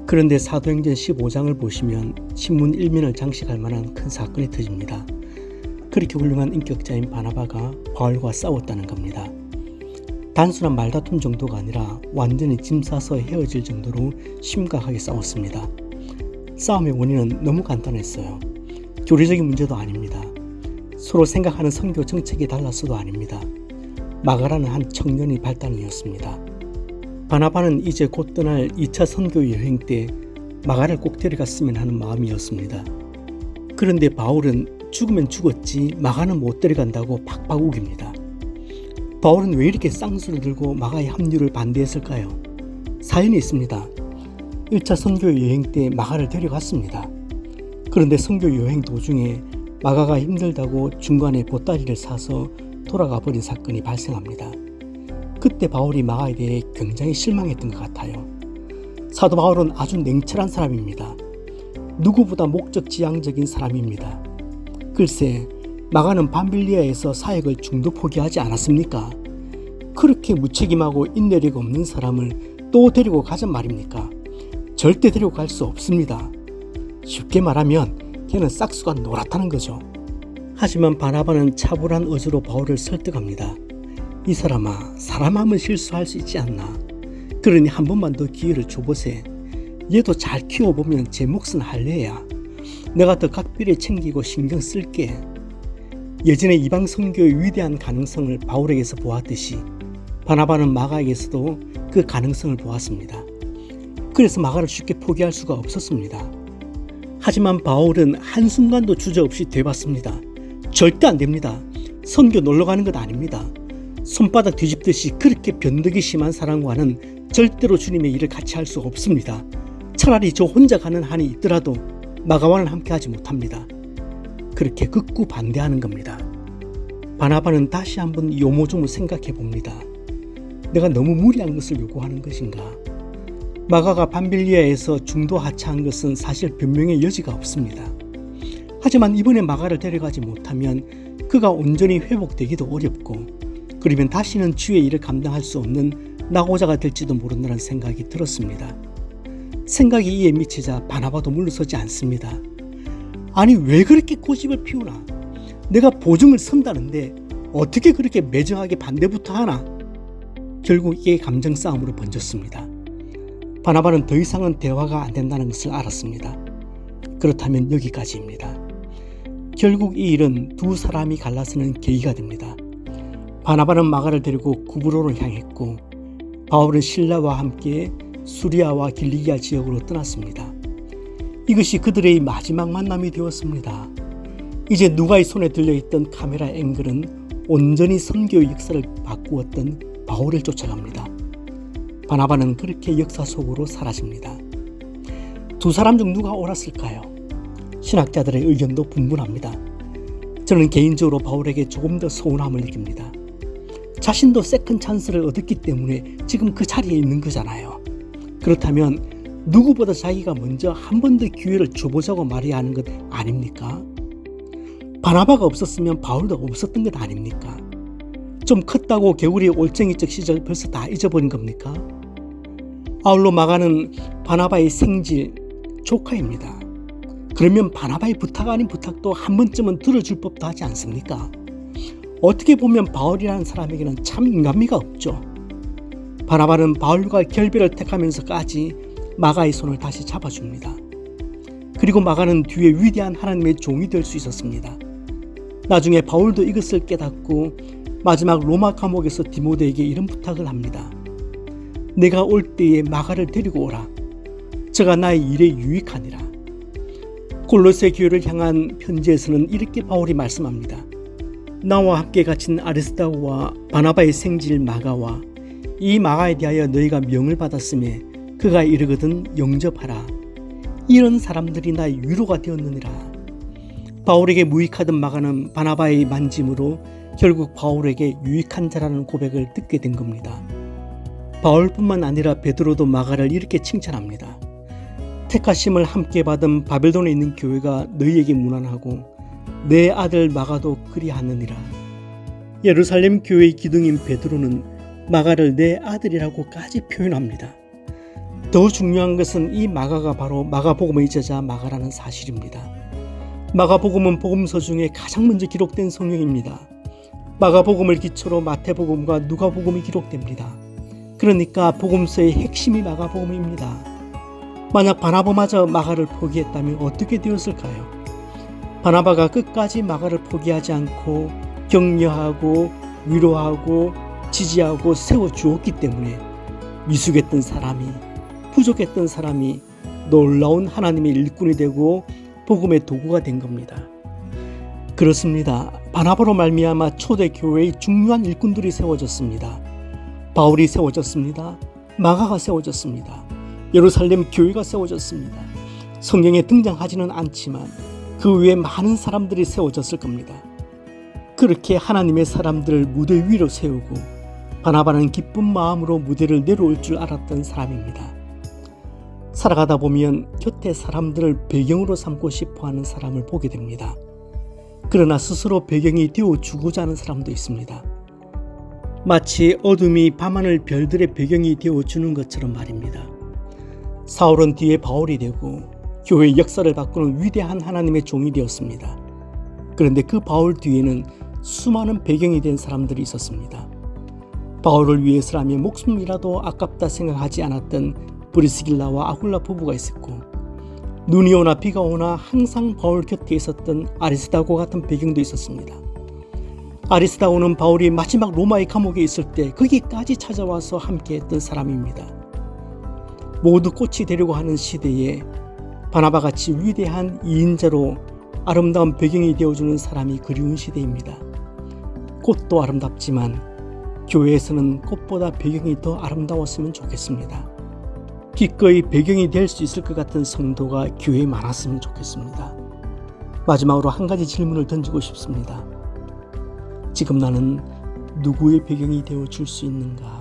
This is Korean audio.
그런데 사도행전 15장을 보시면 신문 1면을 장식할 만한 큰 사건이 터집니다. 그렇게 훌륭한 인격자인 바나바가 바울과 싸웠다는 겁니다. 단순한 말다툼 정도가 아니라 완전히 짐 싸서 헤어질 정도로 심각하게 싸웠습니다. 싸움의 원인은 너무 간단했어요. 교리적인 문제도 아닙니다. 서로 생각하는 선교 정책이 달랐어도 아닙니다. 마가라는 한 청년의 발단이었습니다. 바나바는 이제 곧 떠날 2차 선교 여행 때 마가를 꼭 데려갔으면 하는 마음이었습니다. 그런데 바울은 죽으면 죽었지 마가는 못 데려간다고 팍팍 우깁니다. 바울은 왜 이렇게 쌍수를 들고 마가의 합류를 반대했을까요? 사연이 있습니다. 1차 선교 여행 때 마가를 데려갔습니다. 그런데 선교 여행 도중에 마가가 힘들다고 중간에 보따리를 사서 돌아가 버린 사건이 발생합니다. 그때 바울이 마가에 대해 굉장히 실망했던 것 같아요. 사도 바울은 아주 냉철한 사람입니다. 누구보다 목적지향적인 사람입니다. 글쎄, 마가는 밤빌리아에서 사역을 중도 포기하지 않았습니까? 그렇게 무책임하고 인내력 없는 사람을 또 데리고 가잔 말입니까? 절대 데리고 갈 수 없습니다. 쉽게 말하면 걔는 싹수가 노랗다는 거죠. 하지만 바나바는 차분한 어조로 바울을 설득합니다. 이 사람아, 사람하면 실수할 수 있지 않나? 그러니 한 번만 더 기회를 줘보세. 얘도 잘 키워보면 제 몫은 할례야. 내가 더 각별히 챙기고 신경 쓸게. 예전에 이방 선교의 위대한 가능성을 바울에게서 보았듯이 바나바는 마가에게서도 그 가능성을 보았습니다. 그래서 마가를 쉽게 포기할 수가 없었습니다. 하지만 바울은 한순간도 주저없이 되봤습니다. 절대 안 됩니다. 선교 놀러 가는 것 아닙니다. 손바닥 뒤집듯이 그렇게 변덕이 심한 사람과는 절대로 주님의 일을 같이 할 수 없습니다. 차라리 저 혼자 가는 한이 있더라도 마가와는 함께 하지 못합니다. 그렇게 극구 반대하는 겁니다. 바나바는 다시 한번 요모조모 생각해 봅니다. 내가 너무 무리한 것을 요구하는 것인가? 마가가 밤빌리아에서 중도 하차한 것은 사실 변명의 여지가 없습니다. 하지만 이번에 마가를 데려가지 못하면 그가 온전히 회복되기도 어렵고 그러면 다시는 주의 일을 감당할 수 없는 낙오자가 될지도 모른다는 생각이 들었습니다. 생각이 이에 미치자 바나바도 물러서지 않습니다. 아니 왜 그렇게 고집을 피우나? 내가 보증을 선다는데 어떻게 그렇게 매정하게 반대부터 하나? 결국 이게 감정 싸움으로 번졌습니다. 바나바는 더 이상은 대화가 안 된다는 것을 알았습니다. 그렇다면 여기까지입니다. 결국 이 일은 두 사람이 갈라서는 계기가 됩니다. 바나바는 마가를 데리고 구브로를 향했고 바울은 실라와 함께 수리아와 길리기아 지역으로 떠났습니다. 이것이 그들의 마지막 만남이 되었습니다. 이제 누가의 손에 들려있던 카메라 앵글은 온전히 선교의 역사를 바꾸었던 바울을 쫓아갑니다. 바나바는 그렇게 역사 속으로 사라집니다. 두 사람 중 누가 옳았을까요? 신학자들의 의견도 분분합니다. 저는 개인적으로 바울에게 조금 더 서운함을 느낍니다. 자신도 세컨 찬스를 얻었기 때문에 지금 그 자리에 있는 거잖아요. 그렇다면 누구보다 자기가 먼저 한 번 더 기회를 줘보자고 말해야 하는 것 아닙니까? 바나바가 없었으면 바울도 없었던 것 아닙니까? 좀 컸다고 개구리 올챙이적 시절 벌써 다 잊어버린 겁니까? 아울러 마가는 바나바의 생질 조카입니다. 그러면 바나바의 부탁 아닌 부탁도 한 번쯤은 들어줄 법도 하지 않습니까? 어떻게 보면 바울이라는 사람에게는 참 인간미가 없죠. 바나바는 바울과 결별을 택하면서까지 마가의 손을 다시 잡아줍니다. 그리고 마가는 뒤에 위대한 하나님의 종이 될 수 있었습니다. 나중에 바울도 이것을 깨닫고 마지막 로마 감옥에서 디모데에게 이런 부탁을 합니다. 내가 올 때에 마가를 데리고 오라. 저가 나의 일에 유익하니라. 골로새 교회를 향한 편지에서는 이렇게 바울이 말씀합니다. 나와 함께 갇힌 아리스다고와 바나바의 생질 마가와 이 마가에 대하여 너희가 명을 받았음에 그가 이르거든 영접하라. 이런 사람들이 나의 위로가 되었느니라. 바울에게 무익하던 마가는 바나바의 만짐으로 결국 바울에게 유익한 자라는 고백을 듣게 된 겁니다. 바울뿐만 아니라 베드로도 마가를 이렇게 칭찬합니다. 택하심을 함께 받은 바벨론에 있는 교회가 너희에게 문안하고 내 아들 마가도 그리하느니라. 예루살렘 교회의 기둥인 베드로는 마가를 내 아들이라고까지 표현합니다. 더 중요한 것은 이 마가가 바로 마가복음의 저자 마가라는 사실입니다. 마가복음은 복음서 중에 가장 먼저 기록된 성경입니다. 마가복음을 기초로 마태복음과 누가복음이 기록됩니다. 그러니까 복음서의 핵심이 마가복음입니다. 만약 바나바마저 마가를 포기했다면 어떻게 되었을까요? 바나바가 끝까지 마가를 포기하지 않고 격려하고 위로하고 지지하고 세워주었기 때문에 미숙했던 사람이, 부족했던 사람이 놀라운 하나님의 일꾼이 되고 복음의 도구가 된 겁니다. 그렇습니다. 바나바로 말미암아 초대교회의 중요한 일꾼들이 세워졌습니다. 바울이 세워졌습니다. 마가가 세워졌습니다. 예루살렘 교회가 세워졌습니다. 성경에 등장하지는 않지만 그 외에 많은 사람들이 세워졌을 겁니다. 그렇게 하나님의 사람들을 무대 위로 세우고 바나바는 기쁜 마음으로 무대를 내려올 줄 알았던 사람입니다. 살아가다 보면 곁에 사람들을 배경으로 삼고 싶어하는 사람을 보게 됩니다. 그러나 스스로 배경이 되어주고자 하는 사람도 있습니다. 마치 어둠이 밤하늘 별들의 배경이 되어주는 것처럼 말입니다. 사울은 뒤에 바울이 되고 교회의 역사를 바꾸는 위대한 하나님의 종이 되었습니다. 그런데 그 바울 뒤에는 수많은 배경이 된 사람들이 있었습니다. 바울을 위해서라면 목숨이라도 아깝다 생각하지 않았던 브리스길라와 아굴라 부부가 있었고, 눈이 오나 비가 오나 항상 바울 곁에 있었던 아리스다고 같은 배경도 있었습니다. 아리스다고는 바울이 마지막 로마의 감옥에 있을 때 거기까지 찾아와서 함께했던 사람입니다. 모두 꽃이 되려고 하는 시대에 바나바같이 위대한 이인자로 아름다운 배경이 되어주는 사람이 그리운 시대입니다. 꽃도 아름답지만 교회에서는 꽃보다 배경이 더 아름다웠으면 좋겠습니다. 기꺼이 배경이 될 수 있을 것 같은 성도가 교회에 많았으면 좋겠습니다. 마지막으로 한 가지 질문을 던지고 싶습니다. 지금 나는 누구의 배경이 되어줄 수 있는가?